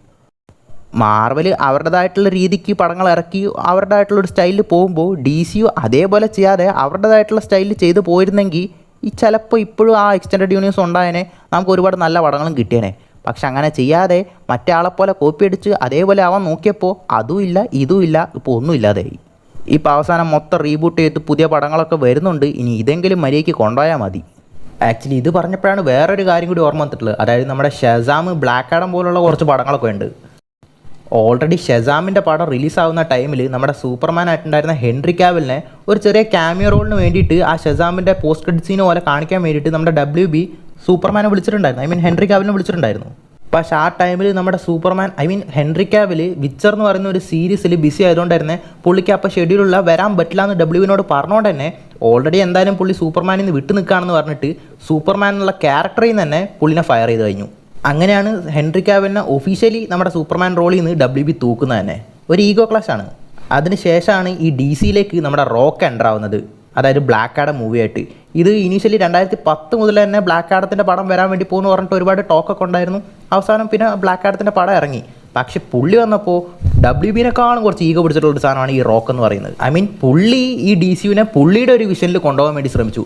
മാർവൽ അവരുടേതായിട്ടുള്ള രീതിക്ക് പടങ്ങൾ ഇറക്കി അവരുടേതായിട്ടുള്ളൊരു സ്റ്റൈലിൽ പോകുമ്പോൾ DC അതേപോലെ ചെയ്യാതെ അവരുടേതായിട്ടുള്ള സ്റ്റൈലിൽ ചെയ്ത് പോയിരുന്നെങ്കിൽ ഈ ചിലപ്പോൾ ഇപ്പോഴും ആ എക്സ്റ്റൻഡഡ് യൂണിവേഴ്സ് ഉണ്ടായേനെ, നമുക്ക് ഒരുപാട് നല്ല പടങ്ങളും കിട്ടിയേനെ. പക്ഷെ അങ്ങനെ ചെയ്യാതെ മറ്റേ ആളെപ്പോലെ കോപ്പി അടിച്ച് അതേപോലെ ആവാൻ നോക്കിയപ്പോൾ അതും ഇല്ല ഇതും ഇല്ല, ഇപ്പോൾ ഒന്നും ഇല്ലാതെയായി. ഇപ്പോൾ അവസാനം മൊത്തം റീബൂട്ട് ചെയ്ത് പുതിയ പടങ്ങളൊക്കെ വരുന്നുണ്ട്. ഇനി ഇതെങ്കിലും മര്യാദയ്ക്ക് കൊണ്ടുപോയാൽ മതി. ആക്ച്വലി ഇത് പറഞ്ഞപ്പോഴാണ് വേറൊരു കാര്യം കൂടി ഓർമ്മ വന്നിട്ടുള്ളത്. അതായത് നമ്മുടെ ഷസാം, ബ്ലാക്ക് ആഡം പോലുള്ള കുറച്ച് പടങ്ങളൊക്കെ ഉണ്ട്. ഓൾറെഡി ഷസാമിൻ്റെ പടം റിലീസാവുന്ന ടൈമിൽ നമ്മുടെ സൂപ്പർമാൻ ആയിട്ടുണ്ടായിരുന്ന ഹെൻറി കാവിലിനെ ഒരു ചെറിയ ക്യാമിയോ റോളിന് വേണ്ടിയിട്ട് ആ ഷസാമിൻ്റെ പോസ്റ്റ് ക്രെഡിറ്റ് സീന് പോലെ കാണിക്കാൻ വേണ്ടിയിട്ട് നമ്മുടെ WB സൂപ്പർമാനെ വിളിച്ചിട്ടുണ്ടായിരുന്നു. ഹെൻറി കാവിലിനെ വിളിച്ചിട്ടുണ്ടായിരുന്നു. പക്ഷേ ആ ടൈമിൽ നമ്മുടെ സൂപ്പർമാൻ ഹെൻറി കാവിൽ വിച്ചർ എന്ന് പറയുന്ന ഒരു സീരീസിൽ ബിസി ആയതുകൊണ്ട് തന്നെ പുള്ളിക്ക് അപ്പോൾ ഷെഡ്യൂളുള്ള വരാൻ പറ്റില്ല എന്ന് WBനോട് പറഞ്ഞുകൊണ്ട് തന്നെ ഓൾറെഡി എന്തായാലും പുള്ളി സൂപ്പർമാനിൽ നിന്ന് വിട്ടു നിൽക്കുകയാണെന്ന് പറഞ്ഞിട്ട് സൂപ്പർമാൻ എന്നുള്ള ക്യാരക്ടറിൽ നിന്ന് തന്നെ പുള്ളിനെ ഫയർ ചെയ്ത് കഴിഞ്ഞു. അങ്ങനെയാണ് ഹെൻറി കാവിലിനെ ഒഫീഷ്യലി നമ്മുടെ സൂപ്പർമാൻ റോളിൽ നിന്ന് WB തൂക്കുന്നത് തന്നെ. ഒരു ഈഗോ ക്ലാഷ് ആണ്. അതിനുശേഷമാണ് ഈ DCയിലേക്ക് നമ്മുടെ റോക്ക് എൻ്റർ ആവുന്നത്, അതായത് ബ്ലാക്ക് ആഡം മൂവിയായിട്ട്. ഇത് ഇനീഷ്യലി 2010 മുതൽ തന്നെ ബ്ലാക്ക് ആഡത്തിൻ്റെ പടം വരാൻ വേണ്ടി പോകുന്നു പറഞ്ഞിട്ട് ഒരുപാട് ടോക്കൊക്കെ ഉണ്ടായിരുന്നു. അവസാനം പിന്നെ ബ്ലാക്ക് ആഡത്തിൻ്റെ പടം ഇറങ്ങി. പക്ഷെ പുള്ളി വന്നപ്പോൾ WBനേക്കാളും കുറച്ച് ഈഗോ പിടിച്ചിട്ടുള്ളൊരു സാധനമാണ് ഈ റോക്ക് എന്ന് പറയുന്നത്. പുള്ളി ഈ DCനെ പുള്ളിയുടെ ഒരു വിഷനിൽ കൊണ്ടുപോകാൻ വേണ്ടി ശ്രമിച്ചു.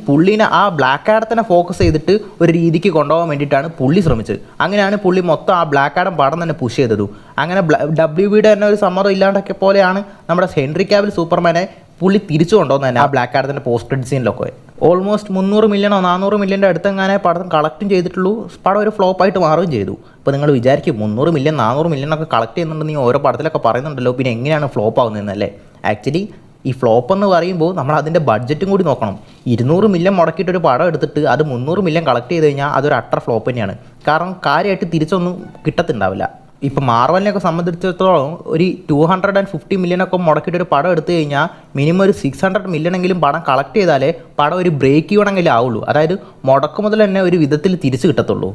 പുള്ളിനെ ആ ബ്ലാക്ക് ആഡത്തിനെ ഫോക്കസ് ചെയ്തിട്ട് ഒരു രീതിക്ക് കൊണ്ടുപോകാൻ വേണ്ടിയിട്ടാണ് പുള്ളി ശ്രമിച്ചത്. അങ്ങനെയാണ് പുള്ളി മൊത്തം ആ ബ്ലാക്ക് ആഡം പടം തന്നെ പുഷ് ചെയ്തത്. അങ്ങനെ WBയുടെ തന്നെ ഒരു സമ്മതം ഇല്ലാണ്ടൊക്കെ പോലെയാണ് നമ്മുടെ ഹെൻറി കാവിൽ സൂപ്പർമാനെ പുള്ളി തിരിച്ചു കൊണ്ടുവന്ന് തന്നെ ആ ബ്ലാക്ക് ആഡത്തിൻ്റെ പോസ്റ്റ് ക്രെഡിറ്റ് സീനിലൊക്കെ. ഓൾമോസ്റ്റ് 300 മില്യണോ 400 മില്യൻ്റെ അടുത്തെങ്ങനെ പടം കളക്റ്റും ചെയ്തിട്ടുള്ളൂ. പടം ഒരു ഫ്ലോപ്പായിട്ട് മാറുകയും ചെയ്തു. അപ്പോൾ നിങ്ങൾ വിചാരിക്കും 300 മില്യൺ 400 മില്യണൊക്കെ കളക്ട് ചെയ്യുന്നുണ്ടെന്ന് ഓരോ പടത്തിലൊക്കെ പറയുന്നുണ്ടല്ലോ, പിന്നെ എങ്ങനെയാണ് ഫ്ലോപ്പ് ആവുന്നതെന്നല്ലേ. ആക്ച്വലി ഈ ഫ്ലോപ്പ് എന്ന് പറയുമ്പോൾ നമ്മൾ അതിൻ്റെ ബഡ്ജറ്റും കൂടി നോക്കണം. 200 മില്യൺ മുടക്കിയിട്ടൊരു പടം എടുത്തിട്ട് അത് 300 മില്യൺ കളക്ട് ചെയ്ത് കഴിഞ്ഞാൽ അതൊരു അട്ടർ ഫ്ലോപ്പ് തന്നെയാണ്. കാരണം കാര്യമായിട്ട് തിരിച്ചൊന്നും കിട്ടത്തുണ്ടാവില്ല. ഇപ്പോൾ മാർവലിനെയൊക്കെ സംബന്ധിച്ചിടത്തോളം ഒരു 250 മില്യണൊക്കെ മുടക്കിയിട്ടൊരു പടം എടുത്തു കഴിഞ്ഞാൽ മിനിമം ഒരു 600 മില്യണെങ്കിലും പടം കളക്ട് ചെയ്താലേ പടം ഒരു ബ്രേക്ക് ഈവണെങ്കിലും ആവുള്ളൂ. അതായത് മുടക്ക് മുതൽ തന്നെ ഒരു വിധത്തിൽ തിരിച്ച് കിട്ടത്തുള്ളൂ.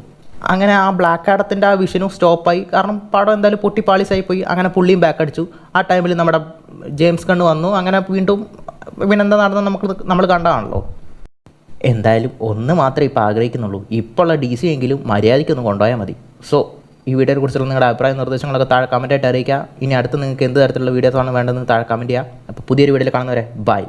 അങ്ങനെ ആ ബ്ലാക്ക് ആഡത്തിൻ്റെ ആ വിഷനും സ്റ്റോപ്പായി. കാരണം പടം എന്തായാലും പൊട്ടിപ്പാളിസായി പോയി. അങ്ങനെ പുള്ളിയും ബാക്ക് അടിച്ചു. ആ ടൈമിൽ നമ്മുടെ ജെയിംസ് ഗണ്ണ് വന്നു. അങ്ങനെ വീണ്ടും പിന്നെന്താ നടന്നത് നമ്മൾ കണ്ടതാണല്ലോ. എന്തായാലും ഒന്ന് മാത്രമേ ഇപ്പോൾ ആഗ്രഹിക്കുന്നുള്ളൂ, ഇപ്പോൾ ഉള്ള DC എങ്കിലും മര്യാദയ്ക്കൊന്ന് കൊണ്ടുപോയാൽ മതി. സോ ഈ വീഡിയോയെ കുറിച്ചുള്ള നിങ്ങളുടെ അഭിപ്രായ നിർദ്ദേശങ്ങളൊക്കെ താഴെ കമൻറ്റായിട്ട് അറിയിക്കുക. ഇനി അടുത്ത് നിങ്ങൾക്ക് എന്ത് തരത്തിലുള്ള വീഡിയോസാണ് വേണ്ടതെന്ന് താഴെ കമൻറ്റ് ചെയ്യുക. അപ്പോൾ പുതിയൊരു വീഡിയോയിൽ കാണുന്നവരെ ബൈ.